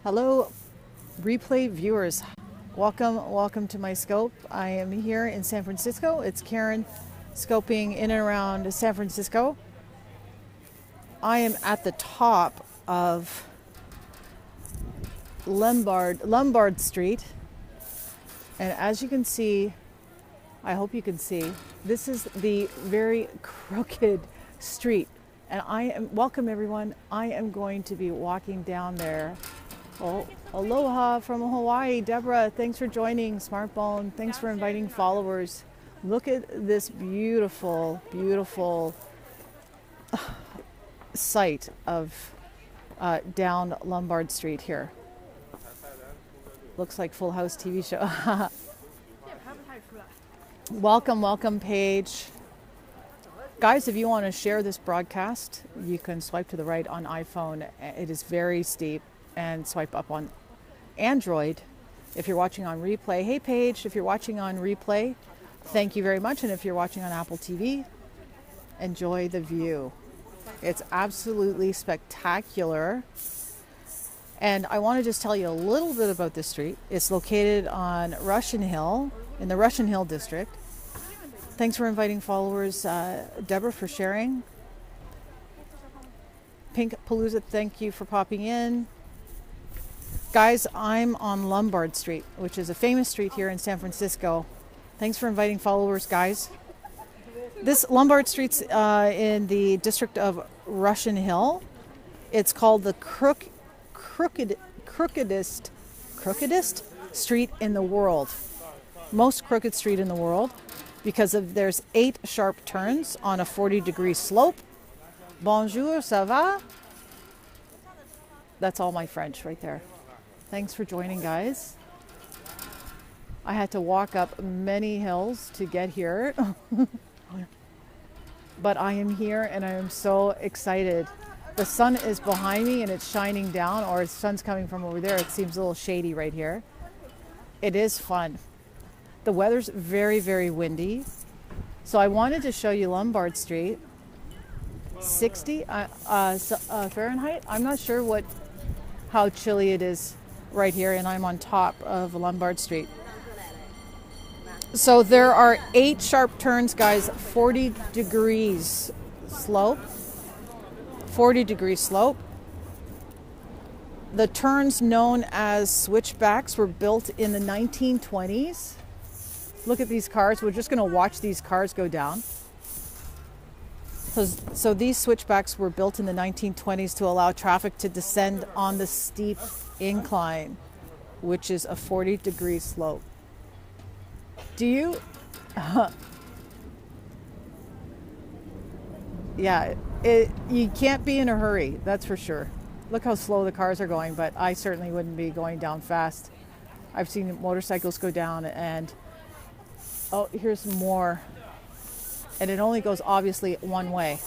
Hello, replay viewers. Welcome to my scope. I am here in San Francisco. It's Karen scoping in and around San Francisco. I am at the top of Lombard Street. And as you can see, I hope you can see, this is the very crooked street. And welcome everyone. I am going to be walking down there. Oh, aloha from Hawaii. Deborah, thanks for joining. Smartbone, thanks for inviting followers. Look at this beautiful, beautiful sight of down Lombard Street here. Looks like Full House TV show. Welcome, Paige. Guys, if you want to share this broadcast, you can swipe to the right on iPhone. It is very steep. And swipe up on Android if you're watching on replay. Hey Paige, if you're watching on replay, thank you very much. And if you're watching on Apple TV, enjoy the view. It's absolutely spectacular. And I want to just tell you a little bit about this street. It's located on Russian Hill, in the Russian Hill district. Thanks for inviting followers. Deborah, for sharing. Pink Palooza, thank you for popping in. Guys, I'm on Lombard Street, which is a famous street here in San Francisco. Thanks for inviting followers, guys. This Lombard Street's in the district of Russian Hill. It's called the crookedest street in the world. Most crooked street in the world because there's 8 sharp turns on a 40-degree slope. Bonjour, ça va? That's all my French right there. Thanks for joining, guys. I had to walk up many hills to get here. But I am here and I am so excited. The sun is behind me and it's shining down, or the sun's coming from over there. It seems a little shady right here. It is fun. The weather's very, very windy. So I wanted to show you Lombard Street. 60 Fahrenheit. I'm not sure how chilly it is right here, and I'm on top of Lombard Street. So there are 8 sharp turns, guys, 40 degrees slope. 40 degree slope. The turns known as switchbacks were built in the 1920s. Look at these cars. We're just going to watch these cars go down. So these switchbacks were built in the 1920s to allow traffic to descend on the steep incline, which is a 40-degree slope. Do you? Yeah, you can't be in a hurry, that's for sure. Look how slow the cars are going, but I certainly wouldn't be going down fast. I've seen motorcycles go down, and oh, here's more. And it only goes obviously one way.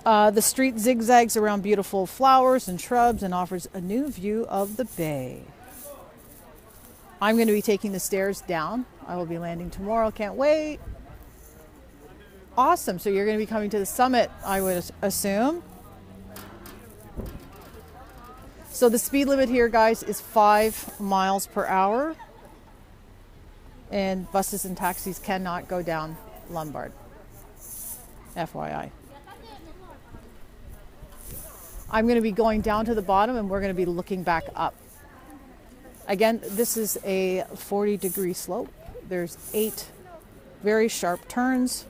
The street zigzags around beautiful flowers and shrubs and offers a new view of the bay. I'm going to be taking the stairs down. I will be landing tomorrow. Can't wait. Awesome. So you're going to be coming to the summit, I would assume. So the speed limit here, guys, is 5 miles per hour. And buses and taxis cannot go down Lombard. FYI. I'm going to be going down to the bottom and we're going to be looking back up. Again, this is a 40-degree slope. There's 8 very sharp turns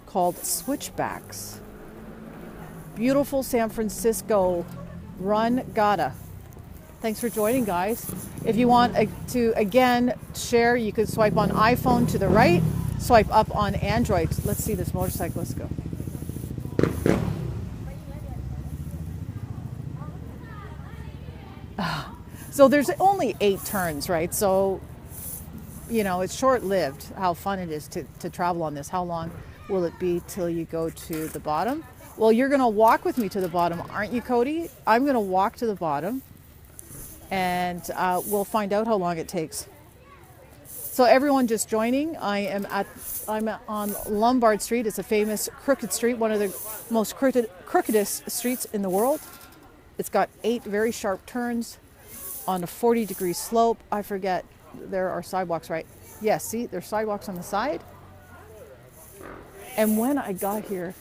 called switchbacks. Beautiful San Francisco run gotta. Thanks for joining, guys. If you want to, again, share, you could swipe on iPhone to the right, swipe up on Android. Let's see this motorcyclist go. So there's only 8 turns, right? So, you know, it's short-lived how fun it is to travel on this. How long will it be till you go to the bottom? Well, you're going to walk with me to the bottom, aren't you, Cody? I'm going to walk to the bottom. And we'll find out how long it takes. So everyone just joining, I'm on Lombard Street. It's a famous crooked street, one of the most crookedest streets in the world. It's got 8 very sharp turns on a 40-degree slope. I forget, there are sidewalks, right? Yes, see, there's sidewalks on the side. And when I got here,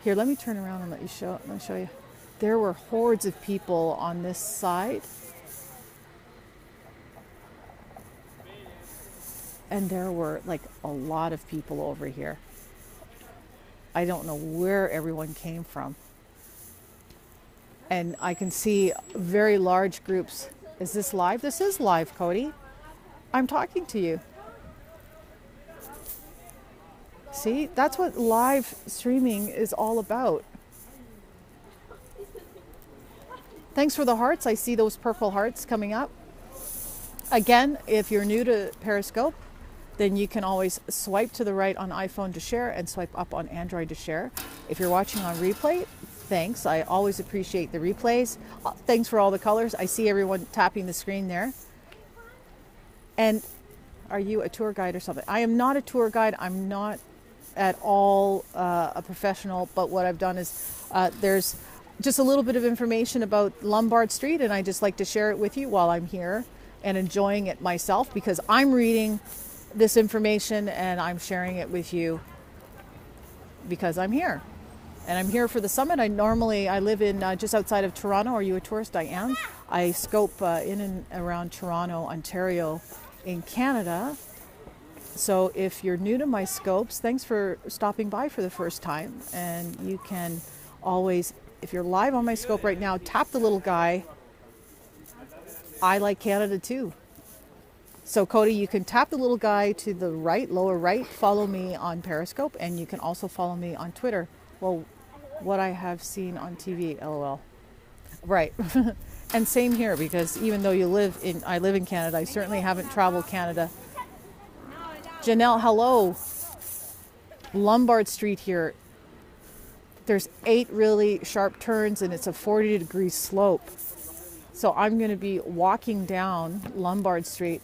let me turn around and let me show you. There were hordes of people on this side. And there were like a lot of people over here. I don't know where everyone came from. And I can see very large groups. Is this live? This is live, Cody. I'm talking to you. See, that's what live streaming is all about. Thanks for the hearts. I see those purple hearts coming up. Again, if you're new to Periscope, then you can always swipe to the right on iPhone to share and swipe up on Android to share. If you're watching on replay, thanks. I always appreciate the replays. Thanks for all the colors. I see everyone tapping the screen there. And are you a tour guide or something? I am not a tour guide. I'm not at all a professional, but what I've done is there's just a little bit of information about Lombard Street, and I just like to share it with you while I'm here and enjoying it myself, because I'm reading this information and I'm sharing it with you because I'm here. And I'm here for the summit. I live in just outside of Toronto. Are you a tourist? I am. I scope in and around Toronto, Ontario in Canada. So if you're new to my scopes, thanks for stopping by for the first time. And you can always, if you're live on my scope right now, tap the little guy. I like Canada too. So Cody, you can tap the little guy to the right, lower right, follow me on Periscope, and you can also follow me on Twitter. Well, what I have seen on TV, LOL. Right. And same here, because even though I live in Canada, I certainly haven't traveled Canada. Janelle, hello. Lombard Street here. There's 8 really sharp turns and it's a 40-degree slope. So I'm going to be walking down Lombard Street.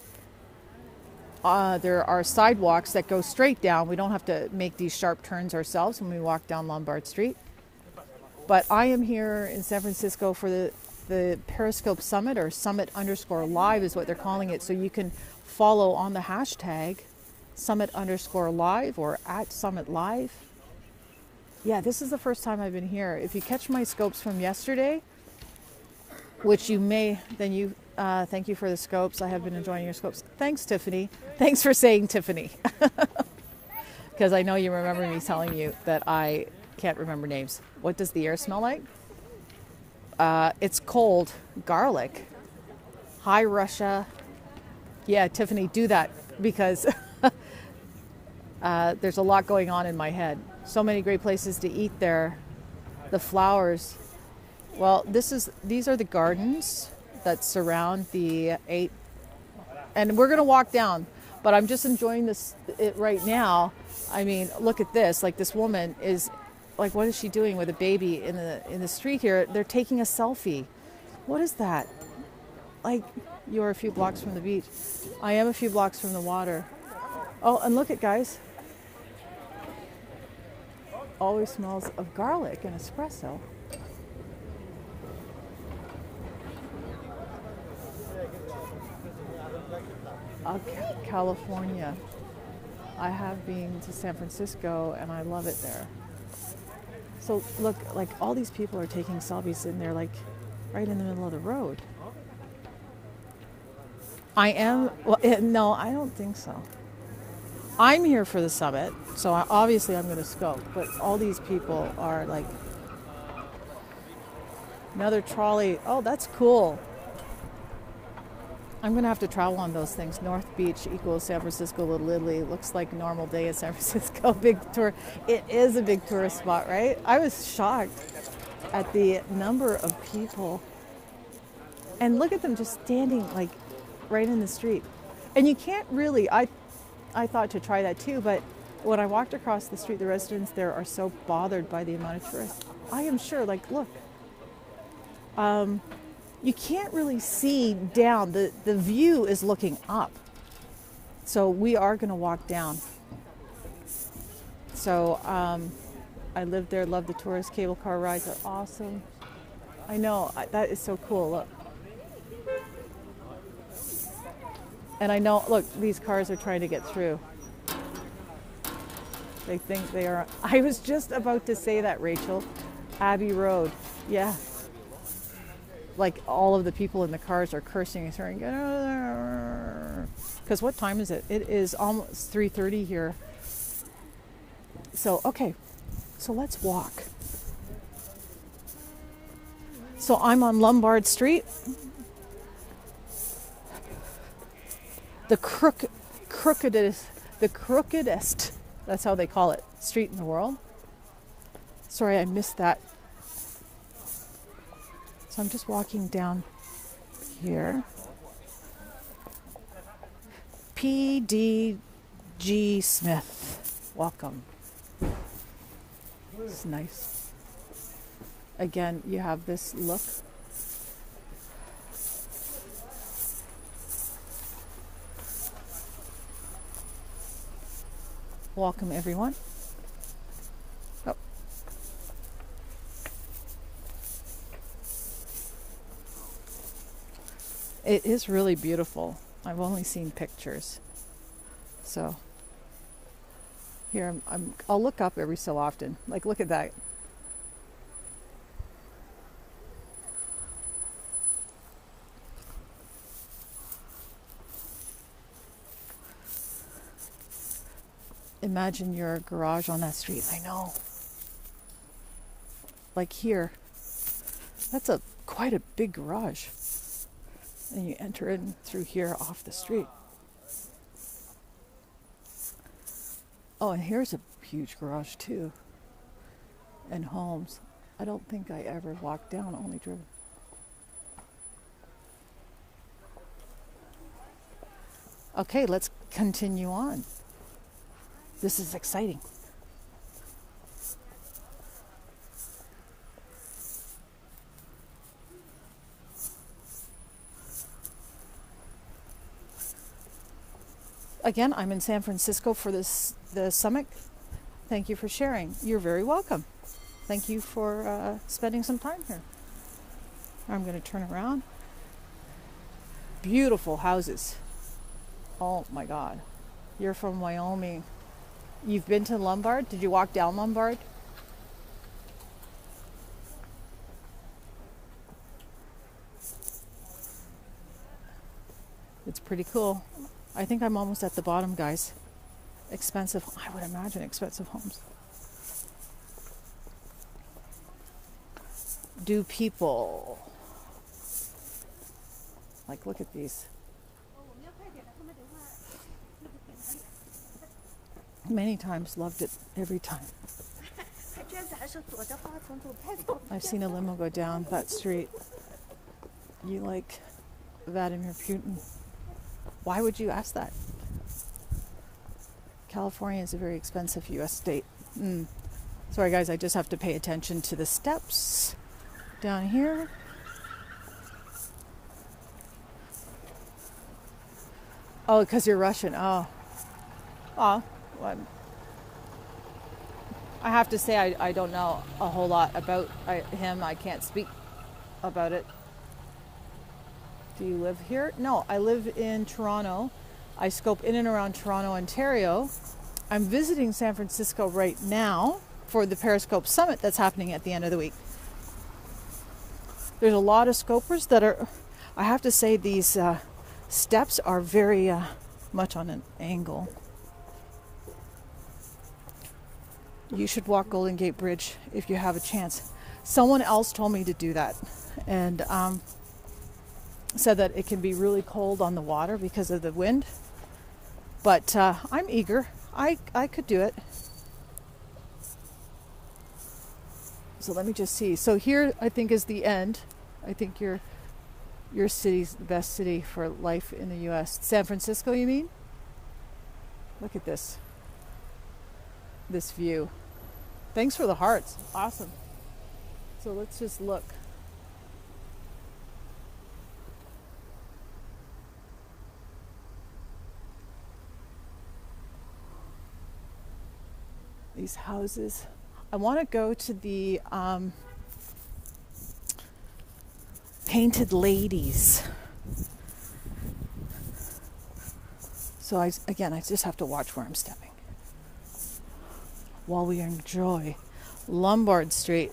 There are sidewalks that go straight down. We don't have to make these sharp turns ourselves when we walk down Lombard Street. But I am here in San Francisco for the Periscope Summit, or Summit_Live is what they're calling it. So you can follow on the hashtag Summit_Live or @SummitLive. Yeah, this is the first time I've been here. If you catch my scopes from yesterday, which you may, then you, thank you for the scopes. I have been enjoying your scopes. Thanks, Tiffany. Thanks for saying Tiffany. Because I know you remember me telling you that I can't remember names. What does the air smell like? It's cold. Garlic. Hi, Russia. Yeah, Tiffany, do that, because there's a lot going on in my head. So many great places to eat there. The flowers. Well, these are the gardens that surround the 8, and we're going to walk down, but I'm just enjoying it right now. I mean, look at this. Like, this woman is, like, what is she doing with a baby in the street here? They're taking a selfie. What is that? Like, you're a few blocks from the beach. I am a few blocks from the water. Oh, and look at, guys. Always smells of garlic and espresso. California. I have been to San Francisco and I love it there. So look, like, all these people are taking selfies in there, like right in the middle of the road. I am, well, no, I don't think so. I'm here for the summit, so obviously I'm going to scope, but all these people are like, another trolley. Oh, that's cool. I'm going to have to travel on those things. North Beach equals San Francisco, Little Italy. Looks like a normal day in San Francisco. Big tour. It is a big tourist spot, right? I was shocked at the number of people. And look at them just standing like right in the street. And you can't really, I thought to try that too, but when I walked across the street, the residents there are so bothered by the amount of tourists. I am sure, like, look. You can't really see down. The view is looking up. So we are going to walk down. So I live there, love the tourist cable car rides. They're awesome. I know, that is so cool. Look. And I know, look, these cars are trying to get through. They think they are. I was just about to say that, Rachel. Abbey Road. Yeah. Like all of the people in the cars are cursing and saying, get out of there. Because what time is it? It is almost 3:30 here. So, okay. So let's walk. So I'm on Lombard Street. The crookedest, that's how they call it, street in the world. Sorry, I missed that. So I'm just walking down here. PDG Smith, welcome. It's nice. Again, you have this look. Welcome, everyone. Oh. It is really beautiful. I've only seen pictures. So here I'll look up every so often. Like, look at that. Imagine your garage on that street. I know. Like here, that's quite a big garage. And you enter in through here off the street. Oh, and here's a huge garage too. And homes. I don't think I ever walked down, only driven. Okay, let's continue on. This is exciting. Again, I'm in San Francisco for the summit. Thank you for sharing. You're very welcome. Thank you for spending some time here. I'm going to turn around. Beautiful houses. Oh my God. You're from Wyoming. You've been to Lombard? Did you walk down Lombard? It's pretty cool. I think I'm almost at the bottom, guys. Expensive, I would imagine expensive homes. Do people, like, look at these. Many times, loved it every time. I've seen a limo go down that street. You like Vladimir Putin? Why would you ask that? California is a very expensive U.S. state. Sorry guys, I just have to pay attention to the steps down here. Oh, because you're Russian. Oh. Well, I have to say I don't know a whole lot about him. I can't speak about it. Do you live here? No, I live in Toronto. I scope in and around Toronto, Ontario. I'm visiting San Francisco right now for the Periscope Summit that's happening at the end of the week. There's a lot of scopers that are, I have to say these steps are very much on an angle. You should walk Golden Gate Bridge if you have a chance. Someone else told me to do that, and said that it can be really cold on the water because of the wind. But I'm eager. I could do it. So let me just see. So here I think is the end. I think your city's the best city for life in the U.S. San Francisco, you mean? Look at this. This view. Thanks for the hearts. Awesome. So let's just look. these houses. I want to go to the Painted Ladies. So I just have to watch where I'm stepping while we enjoy Lombard Street.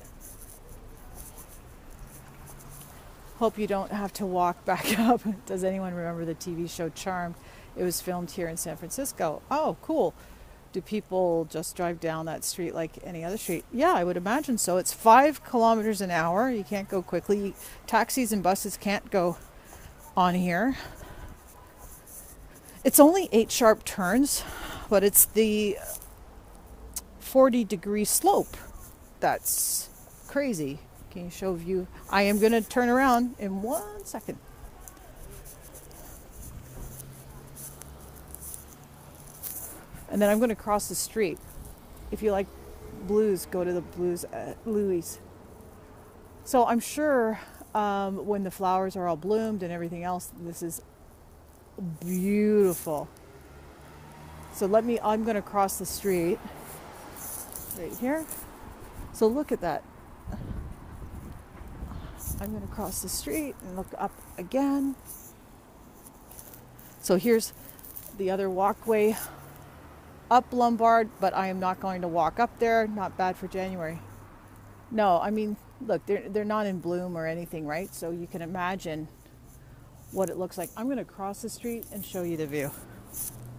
Hope you don't have to walk back up. Does anyone remember the TV show Charmed? It was filmed here in San Francisco. Oh, cool. Do people just drive down that street like any other street? Yeah, I would imagine so. It's 5 kilometers an hour. You can't go quickly. Taxis and buses can't go on here. It's only 8 sharp turns, but it's the 40-degree slope. That's crazy. Can you show view? I am going to turn around in 1 second. And then I'm going to cross the street. If you like blues, go to the Blues at Louis. So I'm sure when the flowers are all bloomed and everything else, this is beautiful. So I'm going to cross the street right here. So look at that. I'm going to cross the street and look up again. So here's the other walkway up Lombard, but I am not going to walk up there. Not bad for January. No, I mean, look, they're not in bloom or anything, right? So you can imagine what it looks like. I'm going to cross the street and show you the view.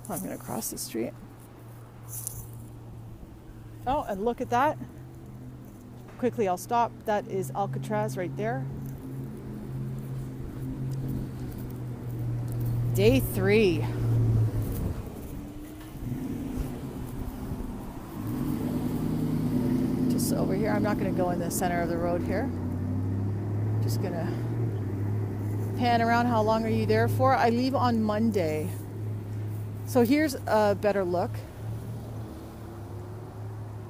I'm going to cross the street. Oh, and look at that. Quickly, I'll stop. That is Alcatraz right there. Day 3. Just over here. I'm not going to go in the center of the road here. Just going to pan around. How long are you there for? I leave on Monday. So here's a better look.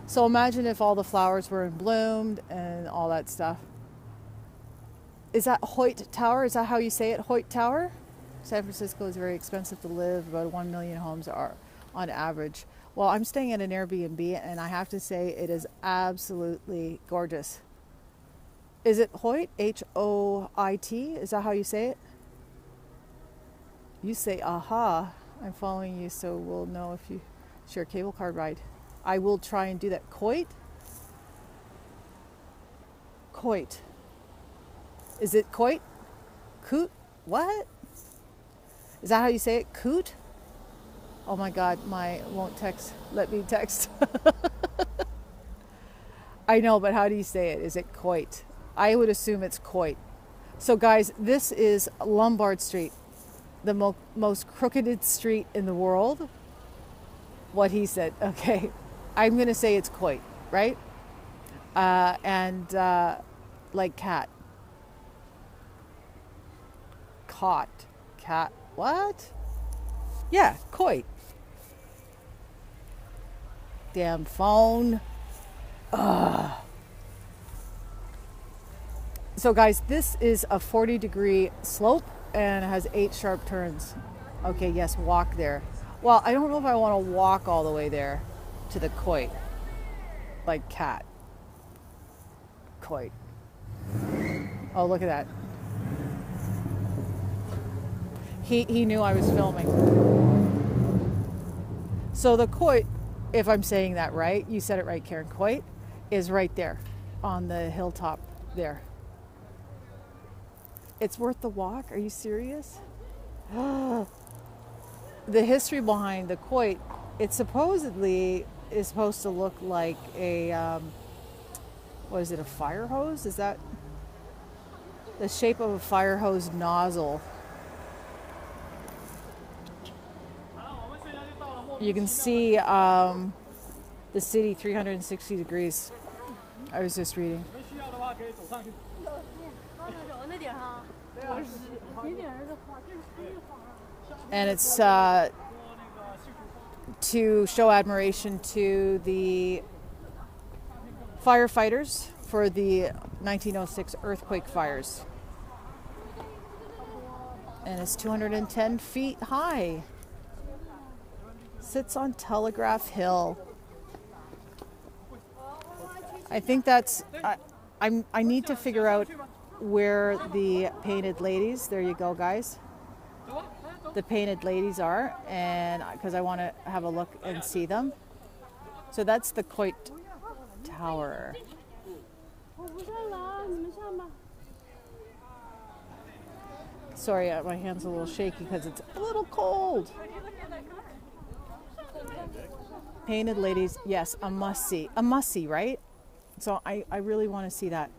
So imagine if all the flowers were in bloom and all that stuff. Is that Hoyt Tower? Is that how you say it? Hoyt Tower? San Francisco is very expensive to live. About 1 million homes are on average. Well, I'm staying at an Airbnb and I have to say it is absolutely gorgeous. Is it Hoyt? H-O-I-T? Is that how you say it? You say, aha. I'm following you, so we'll know if you share a cable car ride. I will try and do that. Coit? Coit. Is it coit? Coot? What? Is that how you say it? Coot? Oh my God, won't text. Let me text. I know, but how do you say it? Is it coit? I would assume it's coit. So guys, this is Lombard Street, the most crooked street in the world. What he said. Okay. I'm going to say it's coit, right? Like cat. Caught. Cat. What? Yeah, coit. Damn phone. Ugh. So guys, this is a 40-degree slope and it has 8 sharp turns. Okay, yes, walk there. Well, I don't know if I want to walk all the way there to the coit. Like cat. Coit. Oh, look at that. He knew I was filming. So the coit, if I'm saying that right, you said it right, Karen, coit is right there on the hilltop there. It's worth the walk? Are you serious? The history behind the coit, it supposedly is supposed to look like a, what is it, a fire hose? Is that the shape of a fire hose nozzle? You can see the city 360 degrees. I was just reading. And it's to show admiration to the firefighters for the 1906 earthquake fires. And it's 210 feet high. Sits on Telegraph Hill. I think that's, I need to figure out where the painted ladies, there you go guys, the painted ladies are, and because I want to have a look and see them. So that's the Coit Tower. Sorry, my hand's a little shaky because it's a little cold. Painted ladies, yes, a must-see, right? So I really want to see that.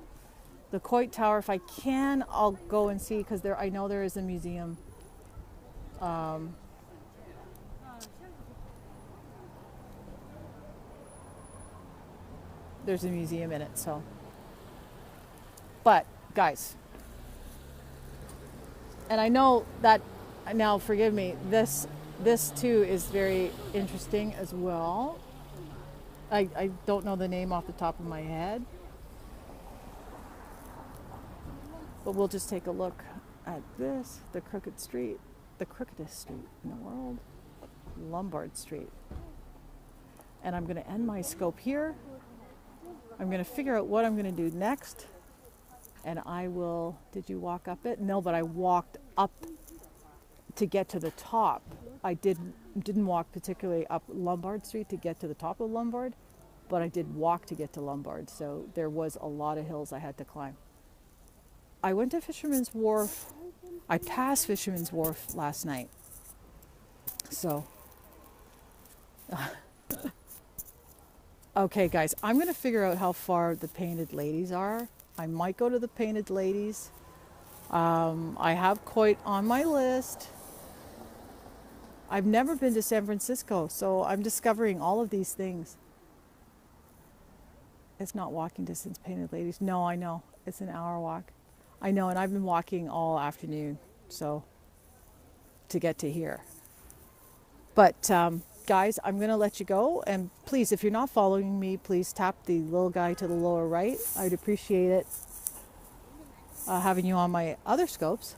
The Coit Tower, if I can, I'll go and see, because I know there is a museum. There's a museum in it, so. But, guys, and I know that, now forgive me, this too is very interesting as well. I don't know the name off the top of my head, but we'll just take a look at this, the crookedest street in the world, Lombard Street. And I'm going to end my scope here. I'm going to figure out what I'm going to do next. And I will, did you walk up it? No, but I walked up to get to the top. I didn't walk particularly up Lombard Street to get to the top of Lombard, but I did walk to get to Lombard. So there was a lot of hills I had to climb. I went to Fisherman's Wharf. I passed Fisherman's Wharf last night. So, okay guys, I'm going to figure out how far the painted ladies are. I might go to the painted ladies. I have Coit on my list. I've never been to San Francisco, so I'm discovering all of these things. It's not walking distance, painted ladies. No, I know. It's an hour walk. I know, and I've been walking all afternoon, so to get to here. But guys, I'm going to let you go. And please, if you're not following me, please tap the little guy to the lower right. I'd appreciate it having you on my other scopes.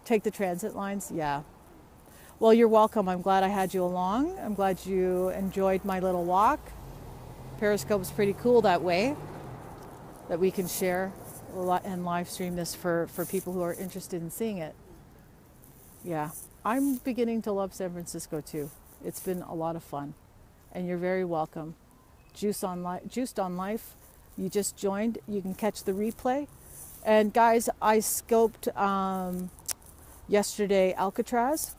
Take the transit lines. Yeah. Well, you're welcome. I'm glad I had you along. I'm glad you enjoyed my little walk. Periscope's pretty cool that way, that we can share and live stream this for people who are interested in seeing it. Yeah. I'm beginning to love San Francisco too. It's been a lot of fun, and you're very welcome. Juiced on Life, you just joined. You can catch the replay. And guys, I scoped yesterday Alcatraz.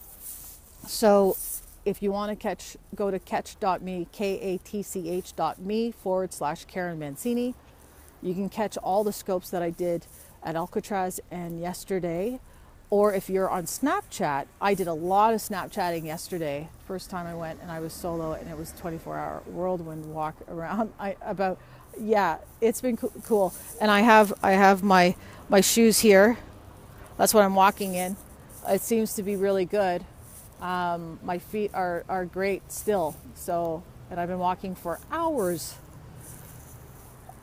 So if you want to go to katch.me, katch.me/KarenMancini. You can catch all the scopes that I did at Alcatraz and yesterday. Or if you're on Snapchat, I did a lot of Snapchatting yesterday. First time I went, and I was solo, and it was a 24-hour whirlwind walk around. It's been cool. And I have my shoes here. That's what I'm walking in. It seems to be really good. My feet are great still. So, and I've been walking for hours.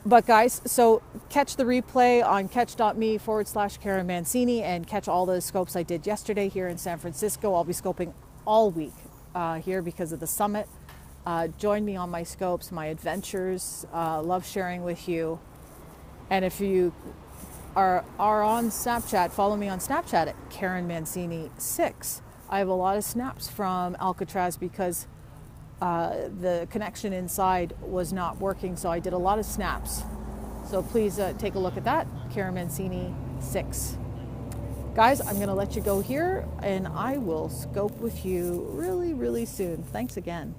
But guys, so catch the replay on katch.me/KarenMancini and catch all the scopes I did yesterday here in San Francisco. I'll be scoping all week here because of the summit. Join me on my scopes, my adventures. Love sharing with you. And if you are on Snapchat, follow me on Snapchat at karenmancini6. I have a lot of snaps from Alcatraz because the connection inside was not working, so I did a lot of snaps. So please take a look at that, karenmancini6. Guys, I'm going to let you go here, and I will scope with you really, really soon. Thanks again.